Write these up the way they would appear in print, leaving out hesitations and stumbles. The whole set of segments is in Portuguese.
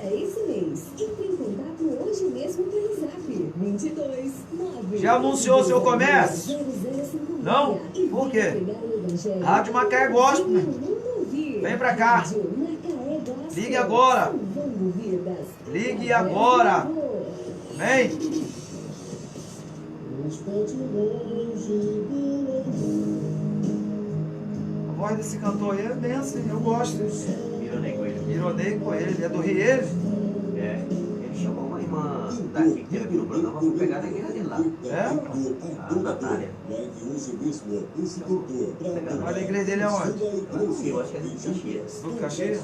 É esse mês. Entre em contato hoje mesmo pelo Zap 22 9. Já anunciou seu comércio? Não? Por quê? Rádio Macaé Gospel, né? Vem pra cá. Ligue agora. Ligue agora. Vem. A voz desse cantor aí é benção, eu gosto. Mironei com ele. Mironei com ele. É do Rio ele? É. Ele chamou uma irmã daqui que teve aqui no programa pra pegar na igreja dele lá. É? A Natália. Olha, a igreja dele é onde? Eu acho que é de Caxias. Do Caxias?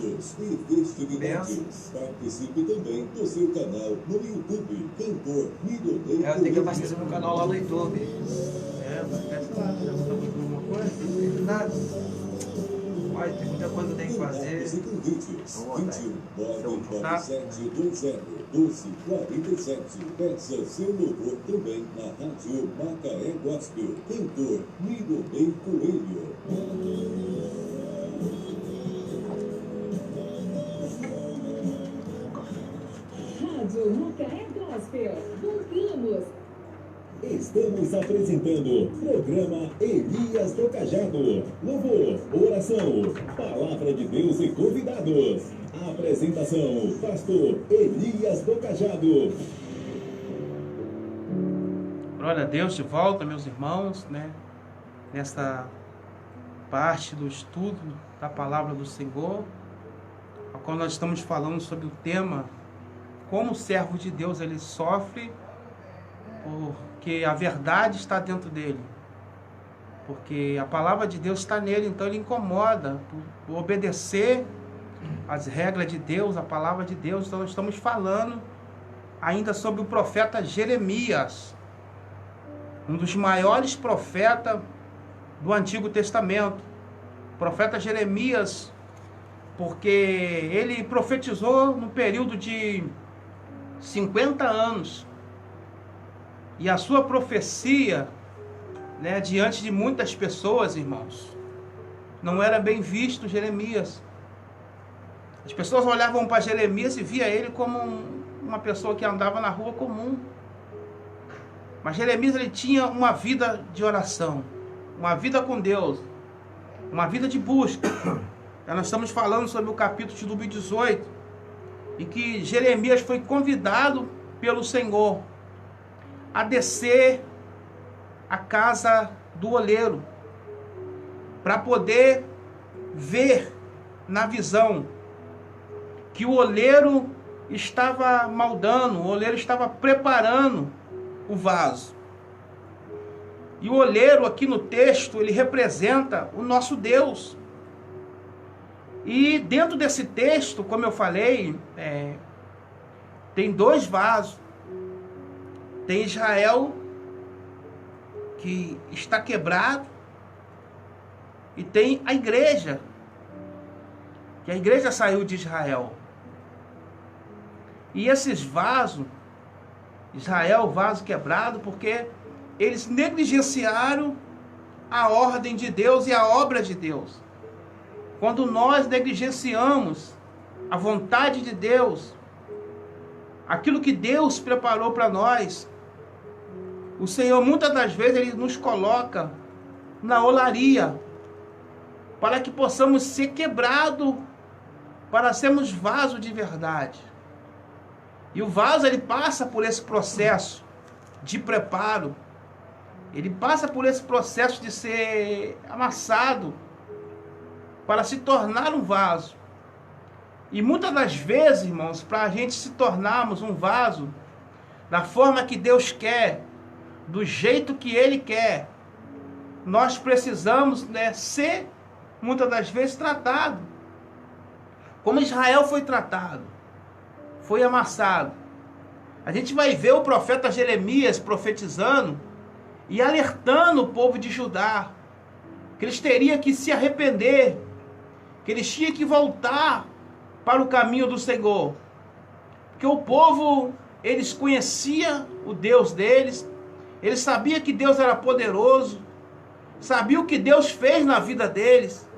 Benção. Participe também do seu canal no YouTube, Cantor Mironei. Eu tenho que abastecer meu canal lá no YouTube. É, abastece lá. Já mudou alguma coisa? Nada. Olha, tem muita coisa que eu tenho que fazer. Esse convite, 21-997-12-1247. Peça seu louvor também na Rádio Macaé Gospel. Cantor Mironei Coelho. Rádio Macaé Gospel. Voltamos. Estamos apresentando o programa Elias do Cajado. Louvor, oração, palavra de Deus e convidados. Apresentação, pastor Elias do Cajado. Glória a Deus, de volta, meus irmãos, né? Nesta parte do estudo da palavra do Senhor, a qual nós estamos falando sobre o tema como o servo de Deus ele sofre porque a verdade está dentro dele, porque a palavra de Deus está nele, então ele incomoda por obedecer as regras de Deus, a palavra de Deus. Então nós estamos falando ainda sobre o profeta Jeremias, um dos maiores profetas do Antigo Testamento. O profeta Jeremias, porque ele profetizou no período de 50 anos. E a sua profecia, né, diante de muitas pessoas, irmãos, não era bem visto Jeremias. As pessoas olhavam para Jeremias e via ele como uma pessoa que andava na rua comum. Mas Jeremias ele tinha uma vida de oração, uma vida com Deus, uma vida de busca. Nós estamos falando sobre o capítulo de número 18, em que Jeremias foi convidado pelo Senhor a descer a casa do oleiro, para poder ver na visão que o oleiro estava moldando, o oleiro estava preparando o vaso. E o oleiro aqui no texto, ele representa o nosso Deus. E dentro desse texto, como eu falei, tem dois vasos. Tem Israel, que está quebrado, e tem a igreja, que a igreja saiu de Israel. E esses vasos, Israel, vaso quebrado, porque eles negligenciaram a ordem de Deus e a obra de Deus. Quando nós negligenciamos a vontade de Deus, aquilo que Deus preparou para nós, o Senhor muitas das vezes ele nos coloca na olaria para que possamos ser quebrados, para sermos vaso de verdade. E o vaso ele passa por esse processo de preparo, ele passa por esse processo de ser amassado para se tornar um vaso. E muitas das vezes, irmãos, para a gente se tornarmos um vaso da forma que Deus quer, do jeito que Ele quer, nós precisamos, né, ser, muitas das vezes, tratado como Israel foi tratado, foi amassado. A gente vai ver o profeta Jeremias profetizando e alertando o povo de Judá que eles teriam que se arrepender, que eles tinham que voltar para o caminho do Senhor, porque o povo, eles conheciam o Deus deles, eles sabiam que Deus era poderoso, sabiam o que Deus fez na vida deles,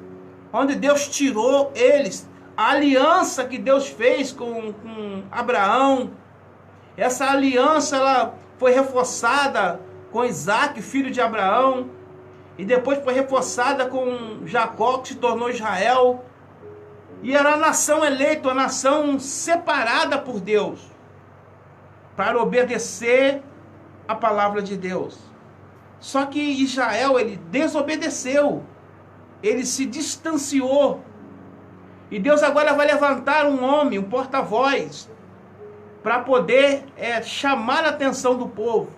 onde Deus tirou eles, a aliança que Deus fez com Abraão, essa aliança ela foi reforçada com Isaac, filho de Abraão, e depois foi reforçada com Jacó, que se tornou Israel, e era a nação eleita, a nação separada por Deus, para obedecer a palavra de Deus. Só que Israel, ele desobedeceu, ele se distanciou, e Deus agora vai levantar um homem, um porta-voz, para poder chamar a atenção do povo.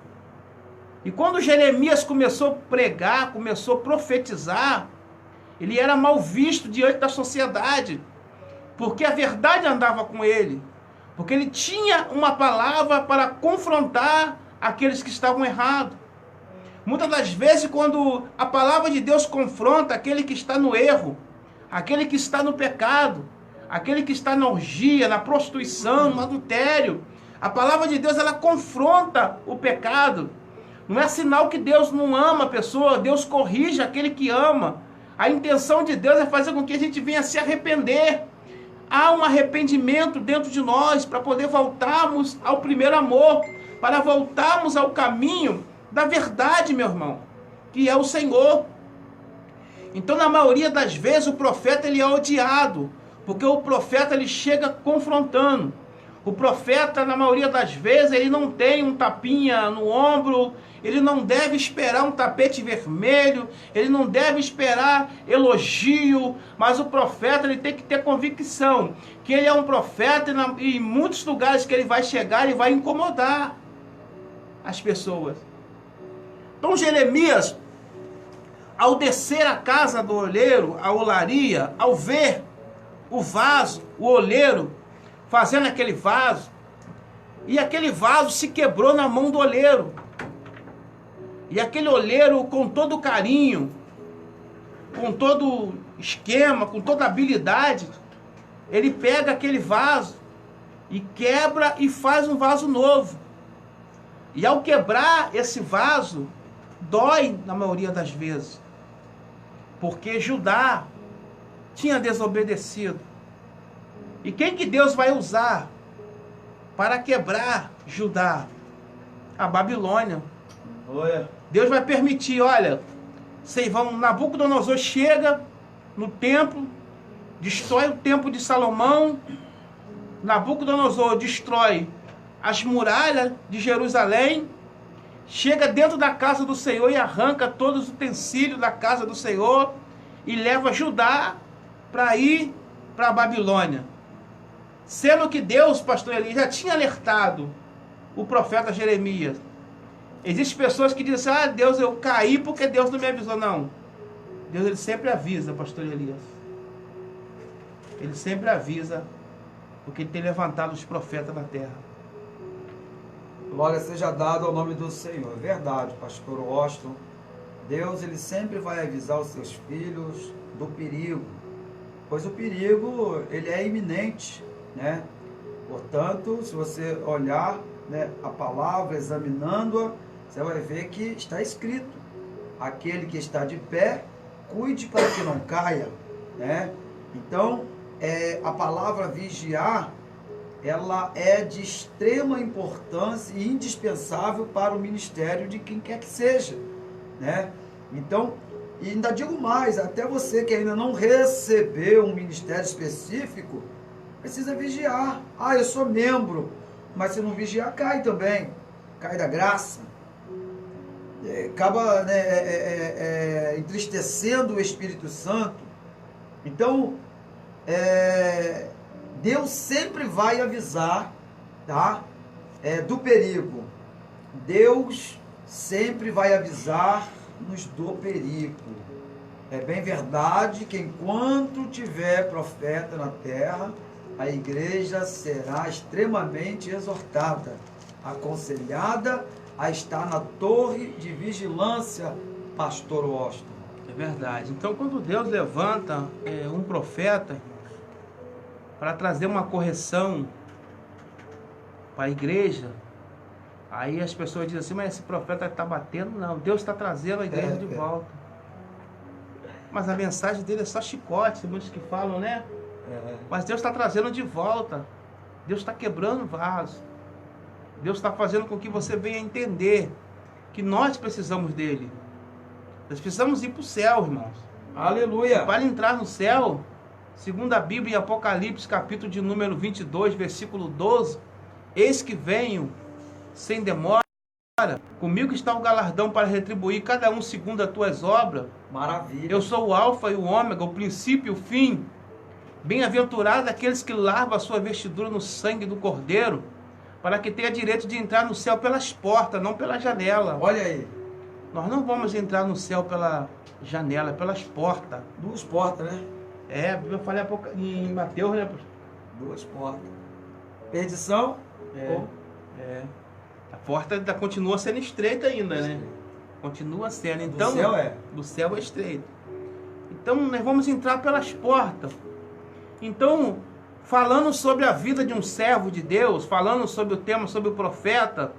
E quando Jeremias começou a pregar, começou a profetizar, ele era mal visto diante da sociedade, porque a verdade andava com ele, porque ele tinha uma palavra para confrontar aqueles que estavam errados. Muitas das vezes, quando a palavra de Deus confronta aquele que está no erro, aquele que está no pecado, aquele que está na orgia, na prostituição, no adultério, a palavra de Deus, ela confronta o pecado. Não é sinal que Deus não ama a pessoa, Deus corrige aquele que ama. A intenção de Deus é fazer com que a gente venha se arrepender. Há um arrependimento dentro de nós para poder voltarmos ao primeiro amor, para voltarmos ao caminho da verdade, meu irmão, que é o Senhor. Então, na maioria das vezes, o profeta ele é odiado, porque o profeta ele chega confrontando. O profeta, na maioria das vezes, ele não tem um tapinha no ombro, ele não deve esperar um tapete vermelho, ele não deve esperar elogio, mas o profeta ele tem que ter convicção que ele é um profeta e em muitos lugares que ele vai chegar, ele vai incomodar as pessoas. Então Jeremias, ao descer a casa do oleiro, a olaria, ao ver o vaso, o oleiro, fazendo aquele vaso, e aquele vaso se quebrou na mão do oleiro. E aquele oleiro, com todo carinho, com todo esquema, com toda habilidade, ele pega aquele vaso e quebra e faz um vaso novo. E ao quebrar esse vaso, dói na maioria das vezes, porque Judá tinha desobedecido. E quem que Deus vai usar para quebrar Judá? A Babilônia. Deus vai permitir, olha, Nabucodonosor chega no templo, destrói o templo de Salomão, Nabucodonosor destrói as muralhas de Jerusalém, chega dentro da casa do Senhor e arranca todos os utensílios da casa do Senhor e leva Judá para ir para a Babilônia. Sendo que Deus, pastor Eli, já tinha alertado o profeta Jeremias. Existem pessoas que dizem assim, Deus, eu caí porque Deus não me avisou. Não. Deus ele sempre avisa, pastor Elias. Ele sempre avisa, porque ele tem levantado os profetas na terra. Glória seja dada ao nome do Senhor. É verdade, pastor Washington. Deus ele sempre vai avisar os seus filhos do perigo, pois o perigo ele é iminente, né? Portanto, se você olhar, né, a palavra, examinando-a, você vai ver que está escrito: aquele que está de pé, cuide para que não caia, né? Então, a palavra vigiar, ela é de extrema importância e indispensável para o ministério de quem quer que seja, né? Então, e ainda digo mais, até você que ainda não recebeu um ministério específico, precisa vigiar. Eu sou membro, mas se não vigiar, cai também, cai da graça, acaba, né, entristecendo o Espírito Santo. Então, Deus sempre vai avisar, tá? Do perigo. Deus sempre vai avisar-nos do perigo. É bem verdade que enquanto tiver profeta na terra, a igreja será extremamente exortada, aconselhada a estar na torre de vigilância, pastor Washington. É verdade. Então, quando Deus levanta um profeta para trazer uma correção para a igreja, aí as pessoas dizem assim, mas esse profeta está batendo? Não, Deus está trazendo a igreja de volta. Mas a mensagem dele é só chicote, muitos que falam, né? Mas Deus está trazendo de volta. Deus está quebrando vaso. Deus está fazendo com que você venha entender que nós precisamos dele. Nós precisamos ir para o céu, irmãos. Aleluia. Para entrar no céu, segundo a Bíblia em Apocalipse, capítulo de número 22, versículo 12, eis que venho sem demora, comigo está o galardão para retribuir cada um segundo as tuas obras. Maravilha. Eu sou o alfa e o ômega, o princípio e o fim. Bem-aventurado aqueles que lavam a sua vestidura no sangue do Cordeiro, para que tenha direito de entrar no céu pelas portas, não pela janela. Olha aí. Nós não vamos entrar no céu pela janela, pelas portas. Duas portas, né? Eu falei há pouco em Mateus, né? Duas portas. Perdição. A porta ainda continua sendo estreita ainda, né? Continua sendo. Então, Do céu é. Do céu é estreito. Então, nós vamos entrar pelas portas. Então, falando sobre a vida de um servo de Deus, falando sobre o tema, sobre o profeta,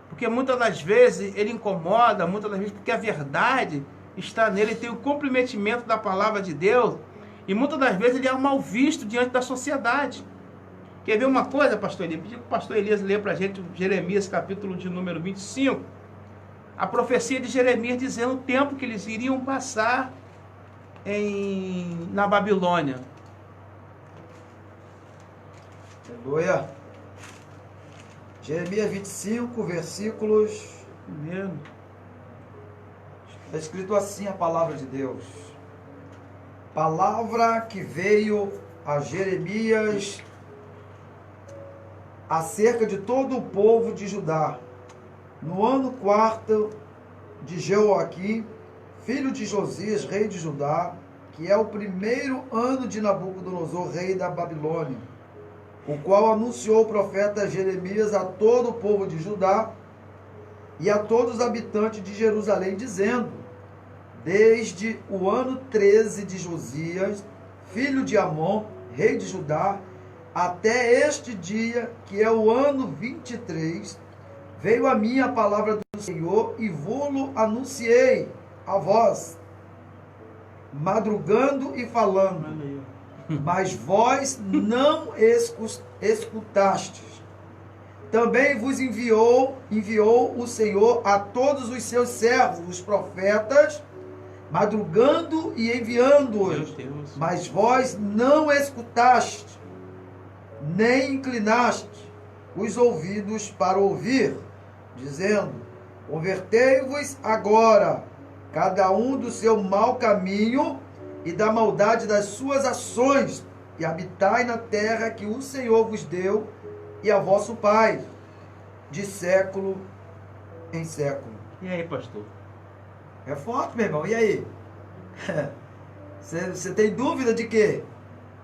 porque muitas das vezes ele incomoda, muitas das vezes porque a verdade está nele, tem o comprometimento da palavra de Deus, e muitas das vezes ele é mal visto diante da sociedade. Quer ver uma coisa, pastor Elias? Pedi que o pastor Elias lê para a gente Jeremias, capítulo de número 25, a profecia de Jeremias dizendo o tempo que eles iriam passar na Babilônia. Aleluia. Jeremias 25, versículos. Primeiro. Está escrito assim a palavra de Deus. Palavra que veio a Jeremias acerca de todo o povo de Judá, no ano 4 de Jeoaquim, filho de Josias, rei de Judá, que é o primeiro ano de Nabucodonosor, rei da Babilônia, o qual anunciou o profeta Jeremias a todo o povo de Judá e a todos os habitantes de Jerusalém, dizendo: desde o ano 13 de Josias, filho de Amon, rei de Judá, até este dia, que é o ano 23, veio a mim a palavra do Senhor e vô-lo anunciei a vós, madrugando e falando. Mas vós não escutastes. Também vos enviou o Senhor a todos os seus servos, os profetas, madrugando e enviando-os. Mas vós não escutastes, nem inclinaste os ouvidos para ouvir, dizendo: convertei-vos agora, cada um do seu mau caminho e da maldade das suas ações, e habitai na terra que o Senhor vos deu e a vosso Pai, de século em século. E aí, pastor? É forte, meu irmão. E aí? Você tem dúvida de quê?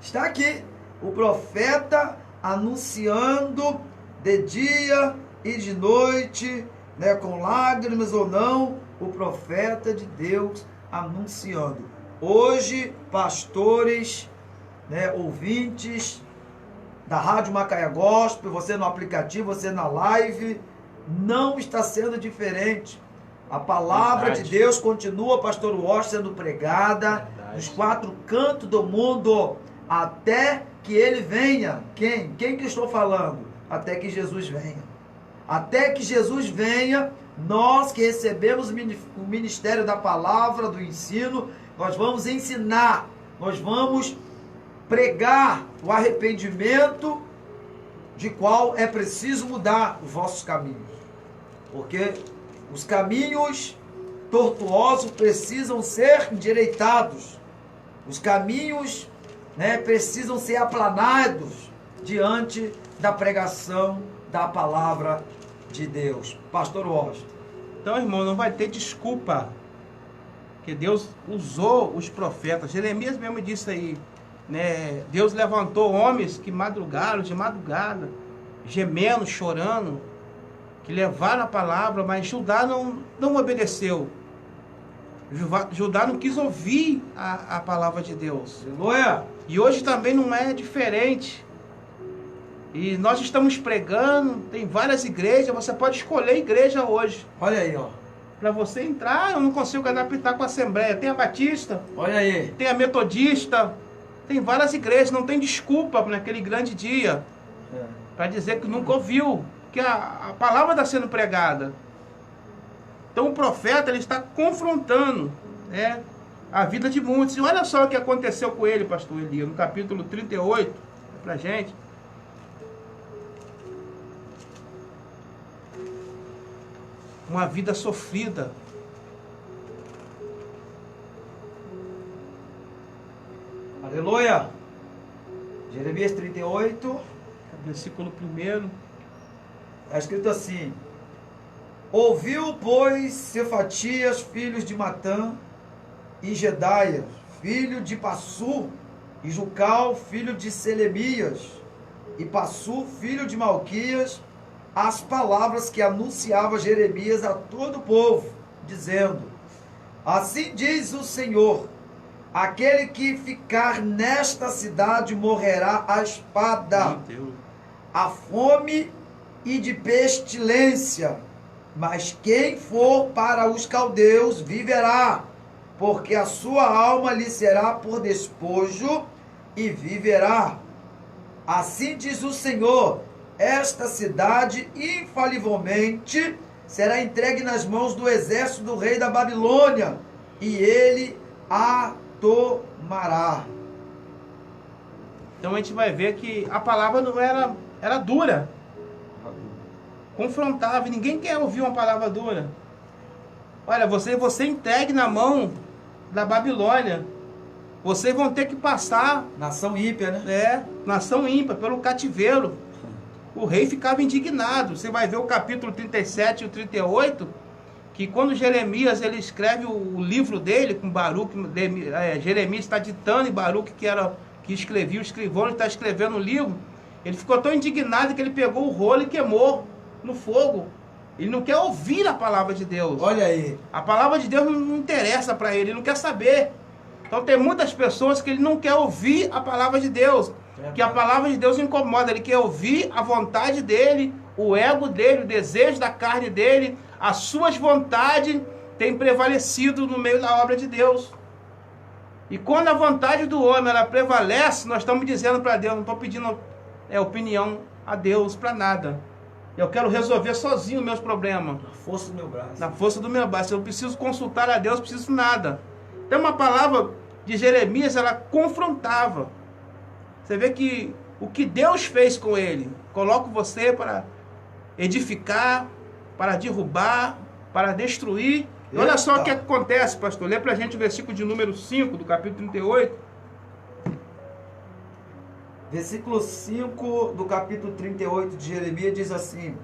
Está aqui o profeta anunciando de dia e de noite, né, com lágrimas ou não, o profeta de Deus anunciando. Hoje, pastores, né, ouvintes da Rádio Macaé Gospel, você no aplicativo, você na live, não está sendo diferente. A palavra de Deus continua, pastor Washington, sendo pregada nos 4 cantos do mundo, até que ele venha. Quem que estou falando? Até que Jesus venha. Até que Jesus venha, nós que recebemos o ministério da palavra, do ensino, nós vamos ensinar, nós vamos pregar o arrependimento de qual é preciso mudar os vossos caminhos. Porque os caminhos tortuosos precisam ser endireitados. Os caminhos, né, precisam ser aplanados diante da pregação da palavra de Deus. Pastor Washington. Então, irmão, não vai ter desculpa. Que Deus usou os profetas. Jeremias mesmo disse aí, né? Deus levantou homens que madrugaram de madrugada, gemendo, chorando, que levaram a palavra, mas Judá não obedeceu. Judá não quis ouvir a palavra de Deus. Aleluia! E hoje também não é diferente. E nós estamos pregando, tem várias igrejas, você pode escolher a igreja hoje. Olha aí, ó. Para você entrar, eu não consigo adaptar com a Assembleia. Tem a Batista, olha aí, tem a Metodista, Tem várias igrejas, não tem desculpa naquele grande dia para dizer que nunca ouviu, que a palavra está sendo pregada. Então o profeta ele está confrontando, né, a vida de muitos. E olha só o que aconteceu com ele, pastor Elias, no capítulo 38, para a gente. Uma vida sofrida. Aleluia! Jeremias 38, Versículo 1. está escrito assim: Ouviu, pois, Cefatias, filhos de Matã, e Jedaia, filho de Passur, e Jucal, filho de Selemias, e Passur, filho de Malquias, as palavras que anunciava Jeremias a todo o povo, dizendo: Assim diz o Senhor, aquele que ficar nesta cidade morrerá à espada, a fome e de pestilência, mas quem for para os caldeus viverá, porque a sua alma lhe será por despojo e viverá. Assim diz o Senhor, esta cidade infalivelmente será entregue nas mãos do exército do rei da Babilônia, e ele a tomará. Então a gente vai ver que a palavra não era dura, confrontava, e ninguém quer ouvir uma palavra dura. Olha, você entregue na mão da Babilônia, vocês vão ter que passar, Nação ímpia, né? nação ímpia, pelo cativeiro. O rei ficava indignado. Você vai ver o capítulo 37 e o 38, que quando Jeremias ele escreve o livro dele, com Baruque, Jeremias está ditando, e Baruque, que escrevia, o escrivão, ele está escrevendo o livro, ele ficou tão indignado que ele pegou o rolo e queimou no fogo. Ele não quer ouvir a palavra de Deus. Olha aí. A palavra de Deus não interessa para ele, ele não quer saber. Então tem muitas pessoas que ele não quer ouvir a palavra de Deus, que a palavra de Deus incomoda, ele quer ouvir a vontade dele, o ego dele, o desejo da carne dele, as suas vontades têm prevalecido no meio da obra de Deus. E quando a vontade do homem ela prevalece, nós estamos dizendo para Deus, não estou pedindo opinião a Deus para nada. Eu quero resolver sozinho meus problemas. Na força do meu braço. Na força do meu braço. Eu não preciso consultar a Deus, não preciso nada. Então uma palavra de Jeremias, ela confrontava. Você vê que o que Deus fez com ele, coloca você para edificar, para derrubar, para destruir. E olha só o que acontece, pastor. Lê para a gente o versículo de número 5 do capítulo 38. Versículo 5 do capítulo 38 de Jeremias diz assim: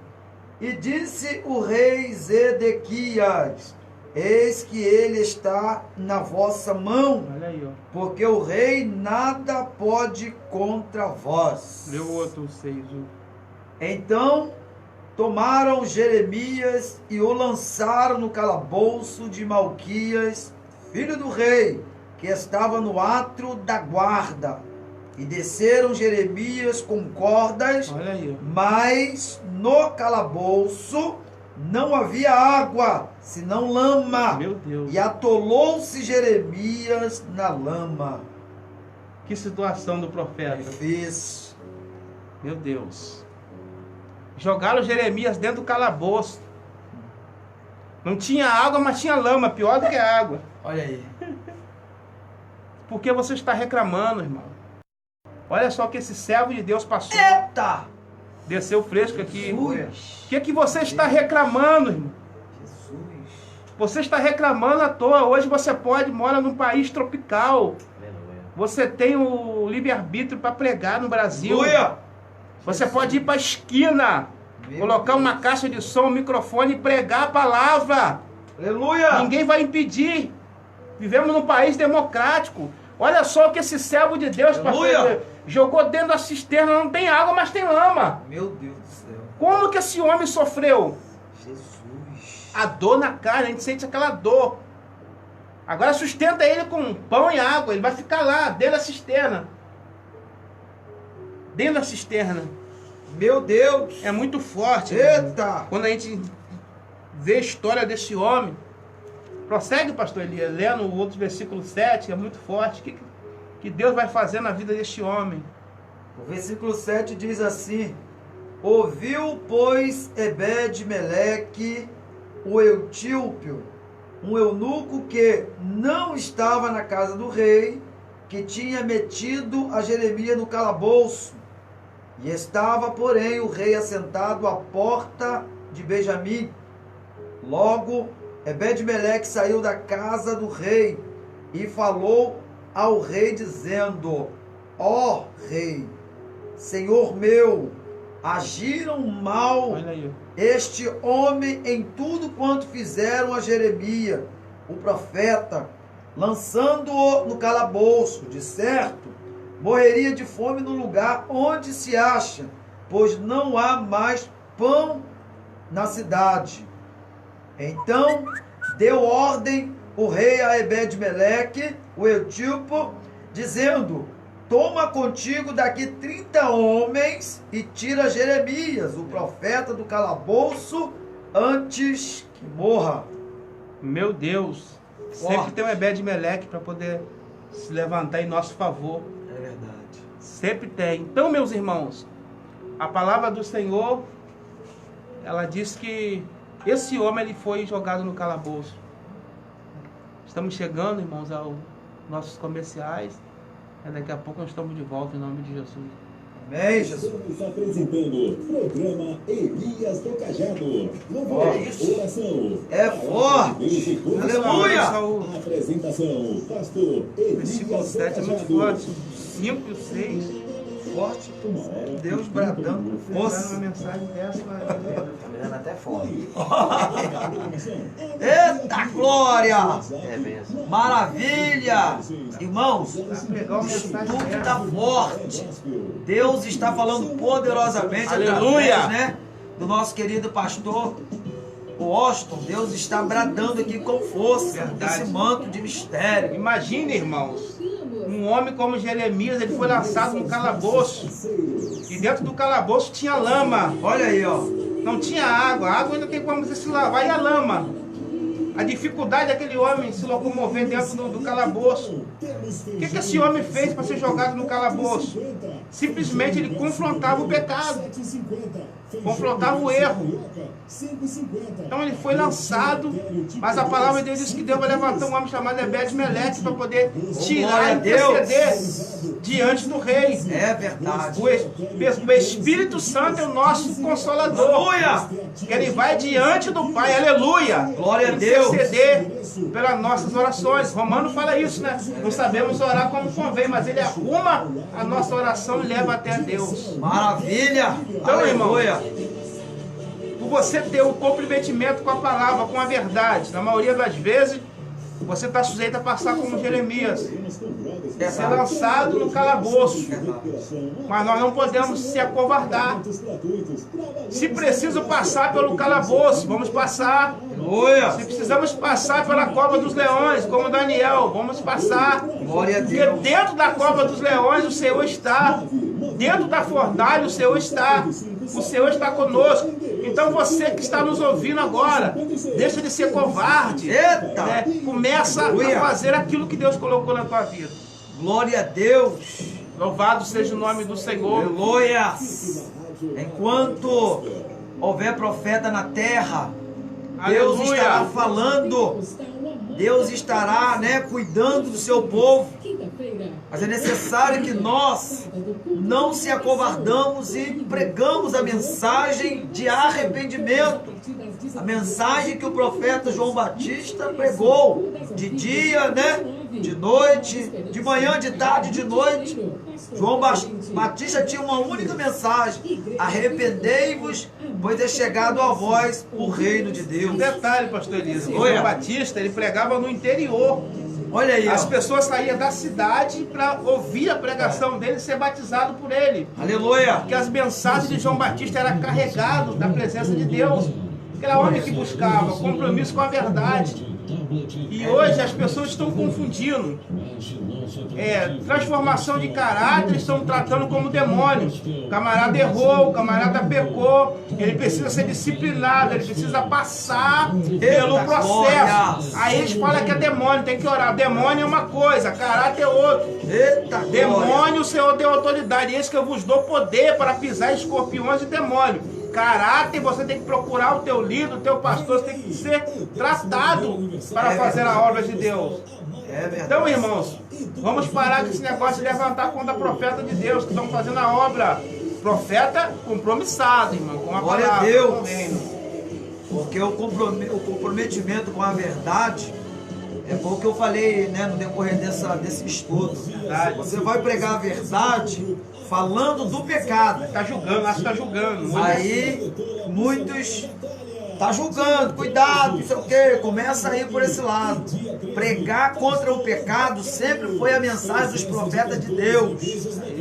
E disse o rei Zedequias: Eis que ele está na vossa mão, Olha aí, ó. porque o rei nada pode contra vós. Lê o outro 6. Então tomaram Jeremias e o lançaram no calabouço de Malquias, filho do rei, que estava no átrio da guarda. E desceram Jeremias com cordas, Olha aí, ó. mas no calabouço não havia água, senão lama. Meu Deus. E atolou-se Jeremias na lama. Que situação do profeta. Fez. Meu Deus. Jogaram Jeremias dentro do calabouço. Não tinha água, mas tinha lama. Pior do que a água. Olha aí. Por que você está reclamando, irmão? Olha só que esse servo de Deus passou. Eita! Desceu fresco aqui. Jesus. O que você está reclamando, irmão? Jesus. Você está reclamando à toa. Hoje você mora num país tropical. Aleluia. Você tem o livre-arbítrio para pregar no Brasil. Aleluia. Você pode ir para a esquina, colocar uma caixa de som, um microfone e pregar a palavra. Aleluia. Ninguém vai impedir. Vivemos num país democrático. Olha só que esse servo de Deus, pastor, jogou dentro da cisterna. Não tem água, mas tem lama. Meu Deus do céu. Como que esse homem sofreu? Jesus. A dor na carne, a gente sente aquela dor. Agora sustenta ele com pão e água. Ele vai ficar lá, dentro da cisterna. Dentro da cisterna. Meu Deus. É muito forte. Eita. Quando a gente vê a história desse homem. Prossegue, pastor Elias, lendo o outro versículo 7, que é muito forte. O que Deus vai fazer na vida deste homem. O versículo 7 diz assim: ouviu, pois, Ebed-Meleque, o Eutíopio, um eunuco que não estava na casa do rei, que tinha metido a Jeremias no calabouço. E estava, porém, o rei assentado à porta de Benjamim. Logo, Ebed-Meleque saiu da casa do rei e falou ao rei, dizendo: ó rei, senhor meu, agiram mal Olha aí. este homem em tudo quanto fizeram a Jeremias, o profeta, lançando-o no calabouço. De certo, morreria de fome no lugar onde se acha, pois não há mais pão na cidade. Então deu ordem o rei a Ebed-Meleque, o Eutíopo, dizendo: toma contigo daqui 30 homens e tira Jeremias, o profeta, do calabouço antes que morra. Meu Deus, sempre tem um Ebed-Meleque para poder se levantar em nosso favor. É verdade. Sempre tem. Então, meus irmãos, a palavra do Senhor, ela diz que esse homem ele foi jogado no calabouço. Estamos chegando, irmãos, aos nossos comerciais. Daqui a pouco nós estamos de volta em nome de Jesus. Amém, Jesus. Estamos apresentando o programa Elias do Cajado. Ó, isso. Oração. É forte. Aleluia. Saúl. Apresentação. Pastor Versículo Elias do 7 é muito Cajado. forte. 5 e o 6. Forte. Uma hora Deus bradando com Uma força. mensagem dessa, Tá me dando até fome. Eita glória! É benção. Maravilha! Irmãos, vai pregar uma mensagem tudo está dessa. forte. Deus está falando poderosamente Aleluia! através, né, do nosso querido pastor, o Austin. Deus está bradando aqui com força Verdade. esse manto de mistério. Imagine, irmãos, um homem como Jeremias, ele foi lançado no calabouço. E dentro do calabouço tinha lama. Olha aí, ó. Não tinha água. A água ainda tem como você se lavar. E a lama? A dificuldade daquele homem se locomover dentro do calabouço. O que esse homem fez para ser jogado no calabouço? Simplesmente ele confrontava o pecado. Confrontava o erro. Então ele foi lançado, mas a palavra de Deus diz que Deus vai levantar um homem chamado Ebed-Meleque para poder tirar e interceder diante do rei. É verdade. O Espírito Santo é o nosso consolador. Aleluia! Que ele vai diante do Pai, aleluia. Glória a Deus. Interceder pelas nossas orações. Romano fala isso, né? Não sabemos orar como convém, mas ele arruma a nossa oração e leva até a Deus. Maravilha! Então, Aleluia! Por você ter o comprometimento com a palavra, com a verdade, na maioria das vezes, você está sujeito a passar como Jeremias, ser lançado no calabouço. Mas nós não podemos se acovardar. Se preciso passar pelo calabouço, vamos passar. Aleluia! Se precisamos passar pela cova dos leões, como Daniel, vamos passar. Glória a Porque Deus! dentro da cova dos leões o Senhor está. Dentro da fornalha o Senhor está. O Senhor está conosco. Então você que está nos ouvindo agora, deixa de ser covarde. Eita! Né? Começa a fazer aquilo que Deus colocou na tua vida. Glória a Deus! Louvado seja o nome do Senhor. Aleluia! Enquanto houver profeta na terra, Deus Aleluia. estará falando, Deus estará, né, cuidando do seu povo. Mas é necessário que nós não se acovardamos e pregamos a mensagem de arrependimento. A mensagem que o profeta João Batista pregou de dia, né, de noite, de manhã, de tarde, de noite. João Batista tinha uma única mensagem: arrependei-vos, pois é chegado a vós o reino de Um Deus. detalhe, pastor Elisa, o Oi. João Batista, ele pregava no interior. Olha aí, As ó. pessoas saíam da cidade para ouvir a pregação dele e ser batizado por ele. Aleluia! Porque as mensagens de João Batista eram carregadas da presença de Deus. Aquele homem que buscava compromisso com a verdade. E hoje as pessoas estão confundindo transformação de caráter, estão tratando como demônio. O camarada errou, o camarada pecou, ele precisa ser disciplinado, ele precisa passar pelo processo. Aí eles falam que é demônio, tem que orar. Demônio é uma coisa, caráter é outra. Demônio o Senhor deu autoridade, eis que eu vos dou poder para pisar escorpiões e demônios. Caráter, você tem que procurar o teu líder, o teu pastor, você tem que ser tratado para fazer a obra de Deus. Então, irmãos, vamos parar com esse negócio de levantar contra profeta de Deus, que estão fazendo a obra. Profeta compromissado, irmão, com a Glória palavra. a Deus. Com o reino. Porque o comprometimento com a verdade é o que eu falei, né, no decorrer desse estudo. Você vai pregar a verdade falando do pecado. Está julgando, acho que está julgando. Aí muitos tá julgando, cuidado, não sei o que, começa a ir por esse lado. Pregar contra o pecado sempre foi a mensagem dos profetas de Deus.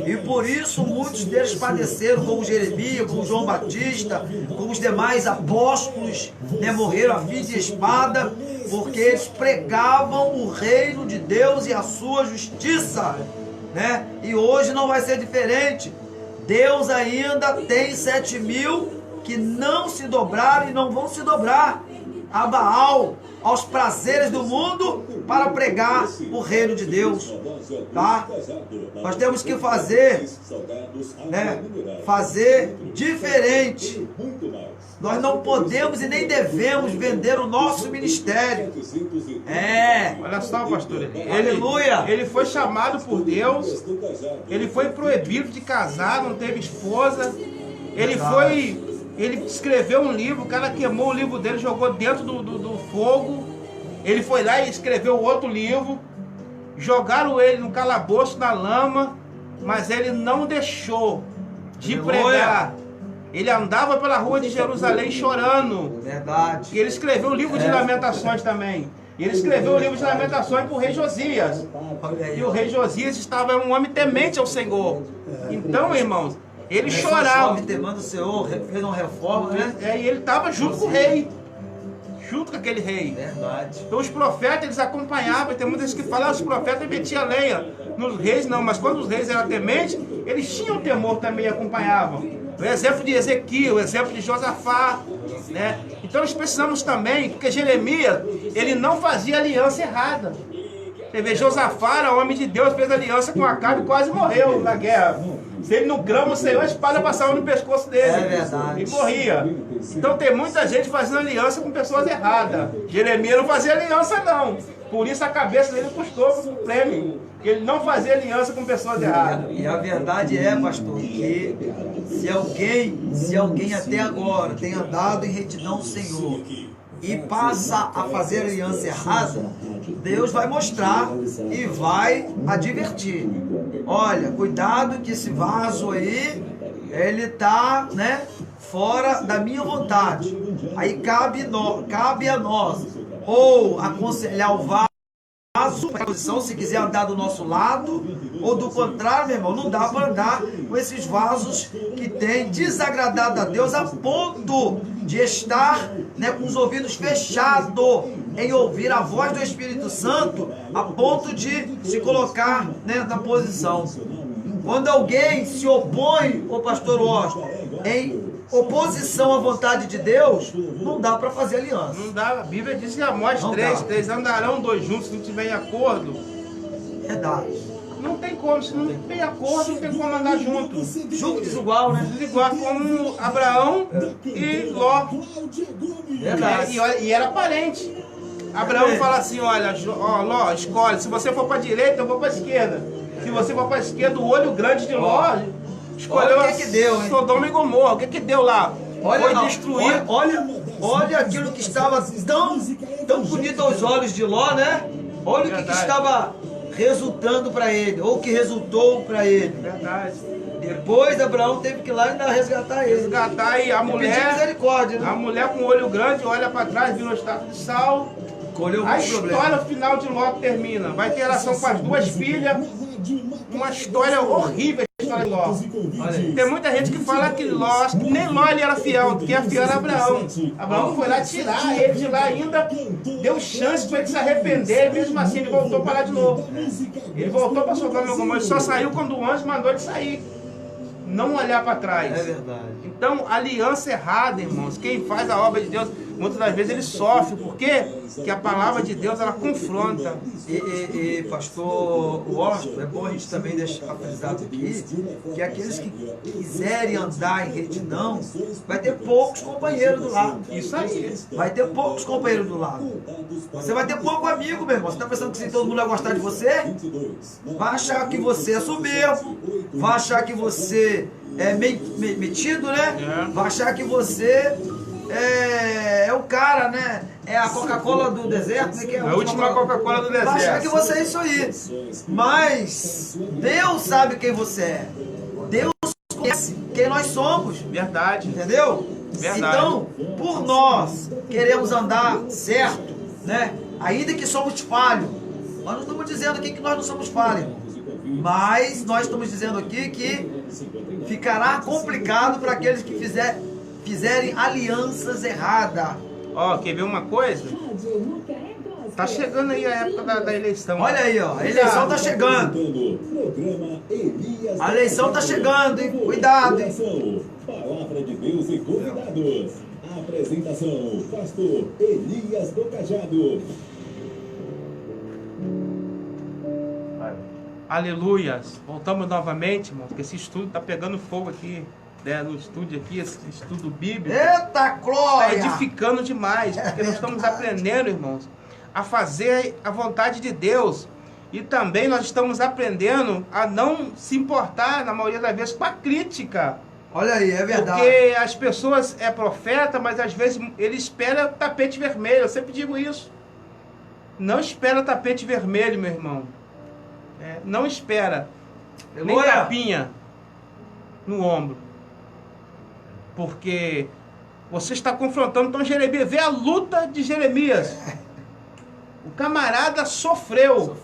E por isso muitos deles padeceram, como Jeremias, como João Batista, como os demais apóstolos, né, morreram a fim de espada, porque eles pregavam o reino de Deus e a sua justiça, né? E hoje não vai ser diferente. Deus ainda tem 7.000 que não se dobraram e não vão se dobrar a Baal, aos prazeres do mundo, para pregar o reino de Deus, tá? Nós temos que fazer, né, fazer diferente. Nós não podemos e nem devemos vender o nosso ministério. Olha só, pastor. Aleluia. Ele foi chamado por Deus. Ele foi proibido de casar, não teve esposa. Ele escreveu um livro, o cara queimou o livro dele, jogou dentro do fogo. Ele foi lá e escreveu outro livro. Jogaram ele no calabouço, na lama, mas ele não deixou de pregar. Ele andava pela rua de Jerusalém chorando. Verdade. E ele escreveu o livro de Lamentações também. Ele escreveu o livro de Lamentações para o rei Josias. E o rei Josias estava um homem temente ao Senhor. Então, irmãos, ele chorava. Temendo o Senhor, fez uma reforma, né? E ele estava junto com o rei. Junto com aquele rei. Verdade. Então os profetas, eles acompanhavam. E tem muitas que falam, os profetas metiam lenha. Nos reis não, mas quando os reis eram tementes, eles tinham temor também e acompanhavam. O exemplo de Ezequiel, o exemplo de Josafá, né? Então nós precisamos também, porque Jeremias, ele não fazia aliança errada. Você vê, Josafá era homem de Deus, fez aliança com Acabe e quase morreu na guerra. Se ele não grama o Senhor, a espada passava no pescoço dele. É verdade. E morria. Então tem muita gente fazendo aliança com pessoas erradas. Jeremias não fazia aliança não. Por isso a cabeça dele custou o prêmio. Ele não fazia aliança com pessoas erradas. E a verdade é, pastor, que se alguém até agora tem andado em retidão do Senhor e passa a fazer aliança errada, Deus vai mostrar e vai advertir. Olha, cuidado que esse vaso aí, ele tá, né, fora da minha vontade. Aí cabe a nós ou aconselhar o vaso, se quiser andar do nosso lado, ou do contrário, meu irmão, não dá para andar com esses vasos que têm desagradado a Deus a ponto de estar, né, com os ouvidos fechados em ouvir a voz do Espírito Santo, a ponto de se colocar, né, na posição. Quando alguém se opõe, o pastor Washington, em oposição à vontade de Deus, não dá para fazer aliança. Não dá. A Bíblia diz que Amós 3 andarão dois juntos se não tiver em acordo. Verdade. Não tem como, se não tem acordo, não tem como andar junto. Julgo desigual, né? Desigual como Abraão e Ló. Verdade. E era parente. Abraão fala assim, olha, Ló, escolhe, se você for para a direita, eu vou para a esquerda. Se você for para a esquerda, o olho grande de Ló escolheu olha o que deu, hein? Sodoma e Gomorra. O que deu lá? Foi destruir. Olha aquilo que estava tão bonito aos olhos de Ló, né? Olha o que estava resultando para ele, ou que resultou para ele. Verdade. Depois Abraão teve que ir lá e ainda resgatar ele. Resgatar e a mulher, misericórdia, né? A mulher com o olho grande olha para trás, vira uma estátua de sal. Colheu A muito problema. história final de Ló termina. Vai ter relação com as duas filhas. Uma história horrível. A fala de Ló. Olha aí. Tem muita gente que fala que Ló, nem Ló ele era fiel, quem é fiel era Abraão. Abraão foi lá tirar ele de lá ainda, deu chance para ele se arrepender, mesmo assim ele voltou para lá de novo. Ele voltou para Sodoma e Gomorra, ele só saiu quando o anjo mandou ele sair. Não olhar para trás. É verdade. Então, aliança errada, irmãos. Quem faz a obra de Deus, muitas das vezes ele sofre. Por quê? Porque a palavra de Deus, ela confronta. E pastor Washington, é bom a gente também deixar frisado aqui, que aqueles que quiserem andar em retidão, vai ter poucos companheiros do lado. Isso aí. Vai ter poucos companheiros do lado. Você vai ter pouco amigo, meu irmão. Você está pensando que todo mundo vai gostar de você? Vai achar que você é soberbo. Vai achar que você é metido, né? Vai achar que você é o cara, né? É a Coca-Cola do deserto, né? Que é A última Coca-Cola do deserto. Vai achar que você é isso aí. Mas Deus sabe quem você é. Deus conhece quem nós somos. Verdade. Entendeu? Verdade. Então, por nós queremos andar certo, né? Ainda que somos falhos. Nós não estamos dizendo aqui que nós não somos falhos. Mas nós estamos dizendo aqui que ficará complicado para aqueles que fizerem alianças erradas. Ó, quer ver uma coisa? Tá chegando aí a época da eleição. Olha aí, ó. A eleição tá chegando. A eleição tá chegando, hein? Cuidado, hein? Palavra de Deus e convidados. Apresentação, pastor Elias do Cajado. Aleluias. Voltamos novamente, irmão, porque esse estudo tá pegando fogo aqui, né, no estúdio aqui, esse estudo bíblico. Eita, Está glória! edificando demais, porque nós estamos aprendendo, irmãos, a fazer a vontade de Deus. E também nós estamos aprendendo a não se importar, na maioria das vezes, com a crítica. Olha aí, é verdade. Porque as pessoas é profeta, mas às vezes ele espera tapete vermelho. Eu sempre digo isso. Não espera tapete vermelho, meu irmão. Não espera. Nem Aleluia. tapinha no ombro. Porque você está confrontando. Então Jeremias, vê a luta de Jeremias. O camarada sofreu.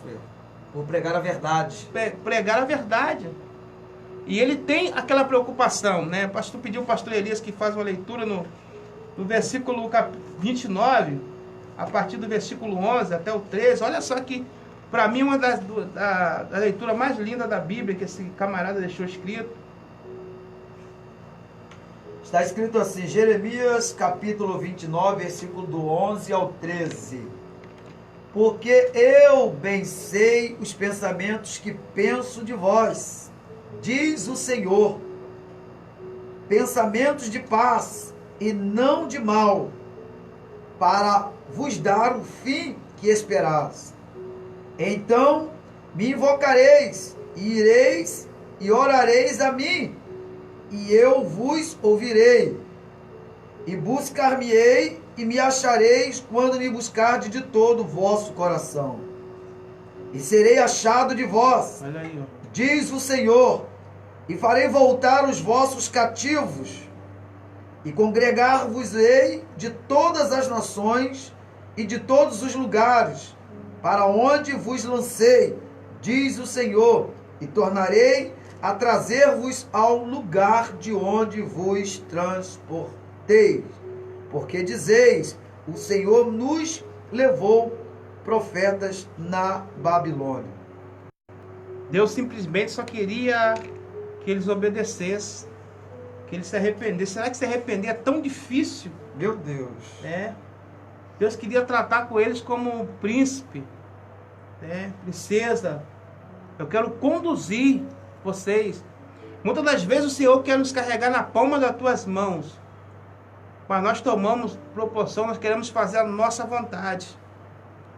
Por pregar a verdade. Pregar a verdade. E ele tem aquela preocupação, né? O pastor pediu ao pastor Elias que faz uma leitura no versículo 29, a partir do versículo 11 até o 13. Olha só que, para mim, uma da leitura mais linda da Bíblia que esse camarada deixou escrito. Está escrito assim, Jeremias capítulo 29, versículo do 11 ao 13. Porque eu bem sei os pensamentos que penso de vós, diz o Senhor, pensamentos de paz e não de mal, para vos dar o fim que esperais. Então me invocareis, e ireis e orareis a mim, e eu vos ouvirei, e buscar-me-ei, e me achareis quando me buscardes de todo o vosso coração. E serei achado de vós, Olha aí, ó. diz o Senhor, e farei voltar os vossos cativos, e congregar-vos-ei de todas as nações e de todos os lugares, para onde vos lancei, diz o Senhor, e tornarei a trazer-vos ao lugar de onde vos transportei. Porque dizeis, o Senhor nos levou profetas na Babilônia. Deus simplesmente só queria que eles obedecessem, que eles se arrependessem. Será que se arrepender é tão difícil? Meu Deus. Deus queria tratar com eles como príncipe, princesa. Eu quero conduzir vocês. Muitas das vezes o Senhor quer nos carregar na palma das tuas mãos, mas nós tomamos proporção, nós queremos fazer a nossa vontade,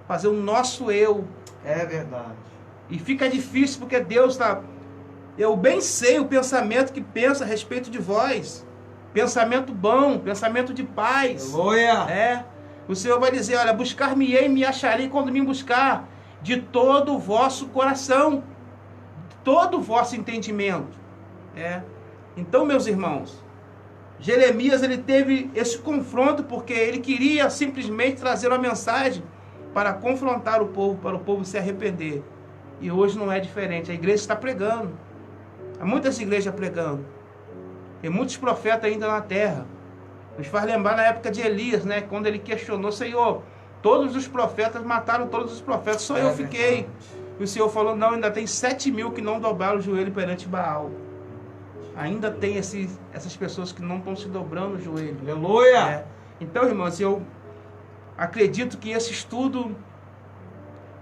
fazer o nosso eu. É verdade. E fica difícil porque Deus está... Eu bem sei o pensamento que pensa a respeito de vós. Pensamento bom, pensamento de paz. Aleluia. O Senhor vai dizer, olha, buscar-me-ei e me acharei quando me buscar de todo o vosso coração, de todo o vosso entendimento. Então, meus irmãos, Jeremias, ele teve esse confronto porque ele queria simplesmente trazer uma mensagem para confrontar o povo, para o povo se arrepender. E hoje não é diferente. A igreja está pregando. Há muitas igrejas pregando. Tem muitos profetas ainda na terra. Nos faz lembrar na época de Elias, né? Quando ele questionou, Senhor, todos os profetas mataram todos os profetas, só eu fiquei. E o Senhor falou, não, ainda tem 7.000 que não dobraram o joelho perante Baal. Ainda tem essas pessoas que não estão se dobrando o joelho. Aleluia! Né? Então, irmãos, eu acredito que esse estudo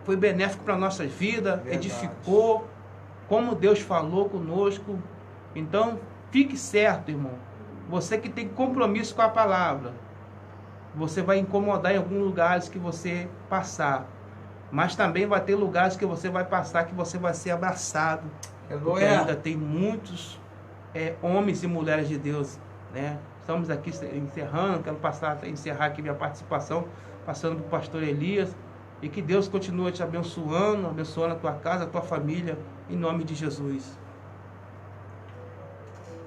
foi benéfico para a nossa vida, Verdade. edificou, como Deus falou conosco. Então, fique certo, irmão. Você que tem compromisso com a palavra, você vai incomodar em alguns lugares que você passar. Mas também vai ter lugares que você vai passar que você vai ser abraçado. Porque ainda tem muitos homens e mulheres de Deus, né? Estamos aqui encerrando, quero encerrar aqui minha participação, passando para o pastor Elias. E que Deus continue te abençoando a tua casa, a tua família, em nome de Jesus.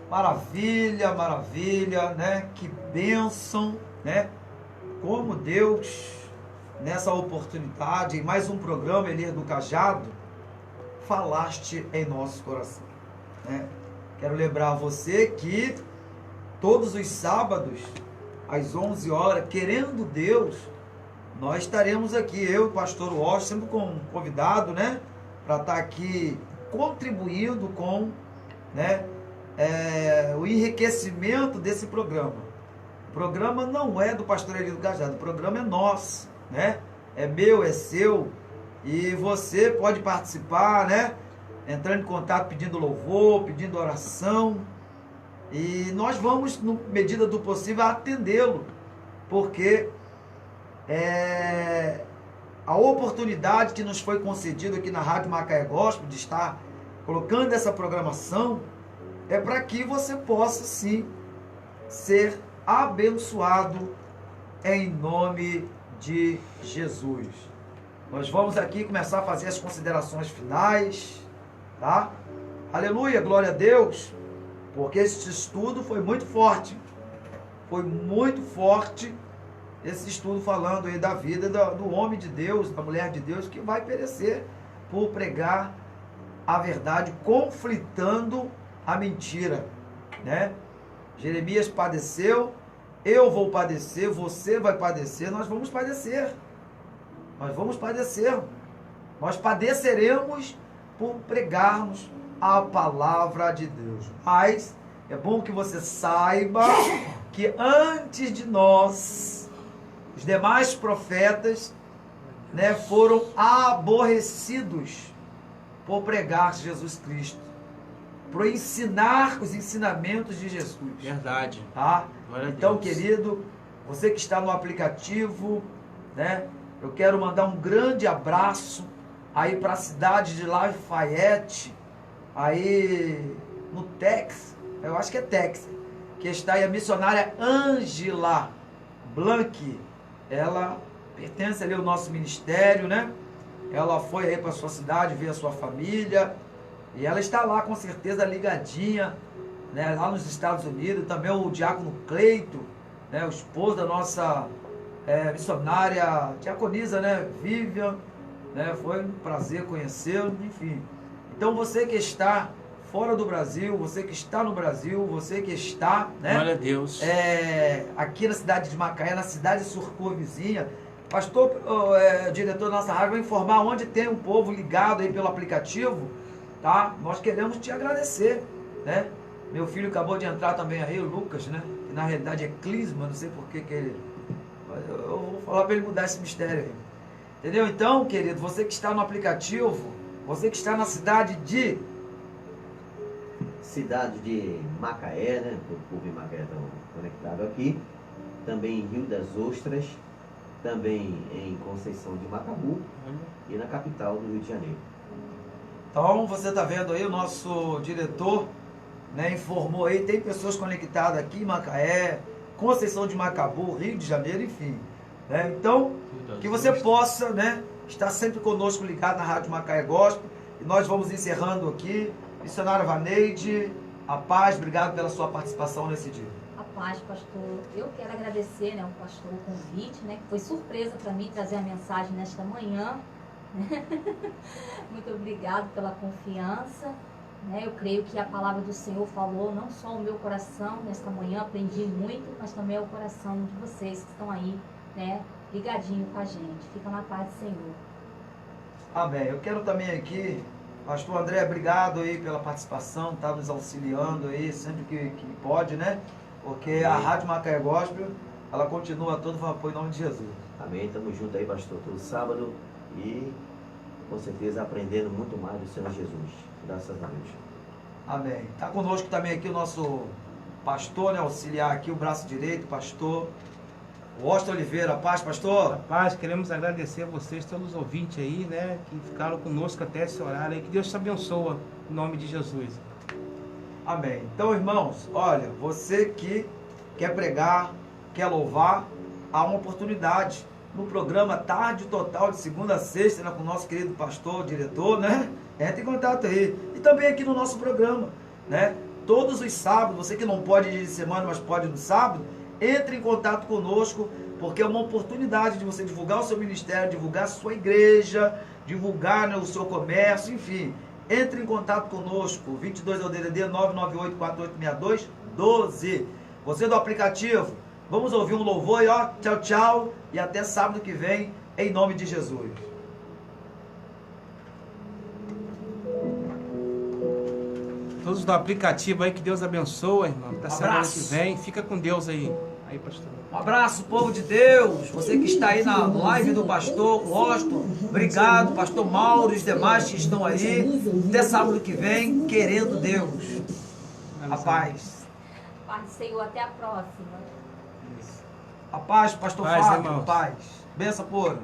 Maravilha, maravilha, né? Que bênção, né? Como Deus, nessa oportunidade, em mais um programa, Elias do Cajado, falaste em nosso coração, né? Quero lembrar a você que todos os sábados, às 11 horas, querendo Deus, nós estaremos aqui, eu e o pastor Washington, sempre com um convidado, né? Para estar aqui contribuindo com, né? O enriquecimento desse programa. O programa não é do pastor Elias do Cajado, o programa é nosso, né? É meu, é seu, e você pode participar, né? Entrando em contato, pedindo louvor, pedindo oração, e nós vamos, na medida do possível, atendê-lo, porque a oportunidade que nos foi concedida aqui na Rádio Macaé Gospel de estar colocando essa programação é para que você possa sim ser abençoado em nome de Jesus. Nós vamos aqui começar a fazer as considerações finais, tá? Aleluia, glória a Deus, porque esse estudo foi muito forte, esse estudo falando aí da vida do homem de Deus, da mulher de Deus, que vai perecer por pregar a verdade, conflitando a mentira, né? Jeremias padeceu, eu vou padecer, você vai padecer, nós vamos padecer, nós padeceremos por pregarmos a palavra de Deus. Mas é bom que você saiba que antes de nós, os demais profetas, né, foram aborrecidos por pregar Jesus Cristo, por ensinar os ensinamentos de Jesus. Verdade. Tá? Então, Deus. querido, você que está no aplicativo, né, eu quero mandar um grande abraço aí para a cidade de Lafayette, aí no Texas, eu acho que é Texas, que está aí a missionária Angela Blanc. Ela pertence ali ao nosso ministério, né? Ela foi aí para sua cidade ver a sua família, e ela está lá com certeza ligadinha, né, lá nos Estados Unidos. Também o diácono Cleito, né, o esposo da nossa missionária diaconisa, né, Vivian, né, foi um prazer conhecê-lo, enfim. Então você que está fora do Brasil, você que está no Brasil, você que está, né, glória a Deus, aqui na cidade de Macaé, na cidade circunvizinha, pastor, diretor da nossa rádio, vai informar onde tem um povo ligado aí pelo aplicativo, tá? Nós queremos te agradecer, né? Meu filho acabou de entrar também aí, o Lucas, né? Que na realidade é Clisma, não sei por que ele... Eu vou falar para ele mudar esse mistério aí. Entendeu? Então, querido, você que está no aplicativo, você que está na cidade de Macaé, né? Todo o povo em Macaé está conectado aqui. Também em Rio das Ostras, também em Conceição de Macabu e na capital do Rio de Janeiro. Então, você está vendo aí, o nosso diretor, né, informou aí, tem pessoas conectadas aqui em Macaé, Conceição de Macabu, Rio de Janeiro, enfim. Né? Então, que você possa, né, estar sempre conosco ligado na Rádio Macaé Gospel. E nós vamos encerrando aqui. Missionária Vaneide, a paz, obrigado pela sua participação nesse dia. A paz, pastor. Eu quero agradecer, né, pastor, o convite, né, que foi surpresa para mim trazer a mensagem nesta manhã. Muito obrigado pela confiança. né? Eu creio que a palavra do Senhor falou não só o meu coração nesta manhã, aprendi muito, mas também o coração de vocês que estão aí, né, ligadinho com a gente. Fica na paz do Senhor. Amém. Eu quero também aqui, pastor André, obrigado aí pela participação, tá nos auxiliando aí sempre que pode, né? Porque a Rádio Macaé Gospel, ela continua todo vapor em nome de Jesus. Amém. Estamos juntos aí, pastor, todo sábado e com certeza aprendendo muito mais do Senhor Jesus. Graças a Deus. Amém. Está conosco também aqui o nosso pastor, né? Auxiliar aqui, o braço direito, pastor Washington Oliveira. Paz, pastor. Paz, queremos agradecer a vocês, todos os ouvintes aí, né, que ficaram conosco até esse horário aí. Que Deus te abençoe, em nome de Jesus. Amém. Então, irmãos, olha, você que quer pregar, quer louvar, há uma oportunidade no programa Tarde Total, de segunda a sexta, né, com o nosso querido pastor, diretor, né? Entre em contato aí. E também aqui no nosso programa, né? Todos os sábados, você que não pode ir de semana, mas pode no sábado, entre em contato conosco, porque é uma oportunidade de você divulgar o seu ministério, divulgar a sua igreja, divulgar, né, o seu comércio, enfim. Entre em contato conosco, 22 é o DDD 998-4862-12. Você do aplicativo, vamos ouvir um louvor e ó, tchau, tchau, e até sábado que vem, em nome de Jesus. Todos do aplicativo aí, que Deus abençoe, irmão. Até semana Abraço. que vem. Fica com Deus aí. Aí, pastor. Um abraço, povo de Deus. Você que está aí na live do pastor Washington, obrigado, pastor Mauro e os demais que estão aí. Até sábado que vem, querendo Deus. A paz. Paz do Senhor, até a próxima. A paz, pastor Paz, Fábio. irmãos. Paz. Benção, povo.